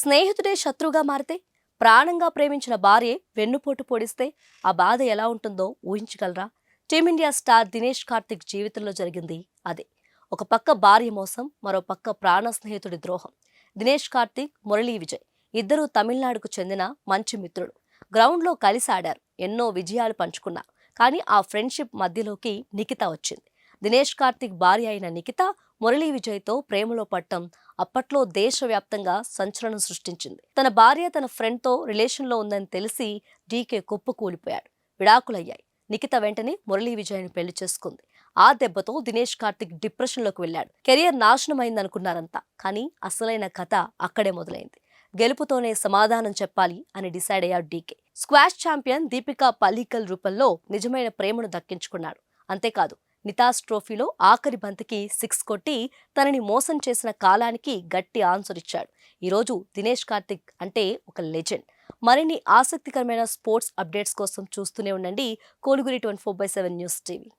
స్నేహితుడే శత్రువుగా మారితే, ప్రాణంగా ప్రేమించిన భార్యే వెన్నుపోటు పొడిస్తే ఆ బాధ ఎలా ఉంటుందో ఊహించగలరా? టీమిండియా స్టార్ దినేష్ కార్తిక్ జీవితంలో జరిగింది అదే. ఒక పక్క భార్య మోసం, మరో పక్క ప్రాణ స్నేహితుడి ద్రోహం. దినేష్ కార్తిక్, మురళీ విజయ్ ఇద్దరూ తమిళనాడుకు చెందిన మంచి మిత్రులు. గ్రౌండ్లో కలిసి ఆడారు, ఎన్నో విజయాలు పంచుకున్నారు. కానీ ఆ ఫ్రెండ్షిప్ మధ్యలోకి నిఖిత వచ్చింది. దినేష్ కార్తిక్ భార్య అయిన నిఖిత మురళీ విజయ్తో ప్రేమలో పడటం అప్పట్లో దేశవ్యాప్తంగా సంచలనం సృష్టించింది. తన భార్య తన ఫ్రెండ్తో రిలేషన్లో ఉందని తెలిసి డీకే కుప్పకూలిపోయాడు. విడాకులయ్యాయి. నిఖిత వెంటనే మురళీ విజయ్ని పెళ్లి చేసుకుంది. ఆ దెబ్బతో దినేష్ కార్తిక్ డిప్రెషన్లోకి వెళ్లాడు. కెరియర్ నాశనమైందనుకున్నారంతా. కానీ అసలైన కథ అక్కడే మొదలైంది. గెలుపుతోనే సమాధానం చెప్పాలి అని డిసైడ్ అయ్యాడు DK. Squash champion Deepika Pallikal రూపంలో నిజమైన ప్రేమను దక్కించుకున్నాడు. అంతేకాదు, నితాస్ ట్రోఫీలో ఆఖరి బంతికి 6 కొట్టి తనని మోసం చేసిన కాలానికి గట్టి ఆన్సర్ ఇచ్చాడు. ఈరోజు దినేష్ కార్తిక్ అంటే ఒక లెజెండ్. మరిన్ని ఆసక్తికరమైన స్పోర్ట్స్ అప్డేట్స్ కోసం చూస్తూనే ఉండండి కోలుగురి 24/7 న్యూస్ టీవీ.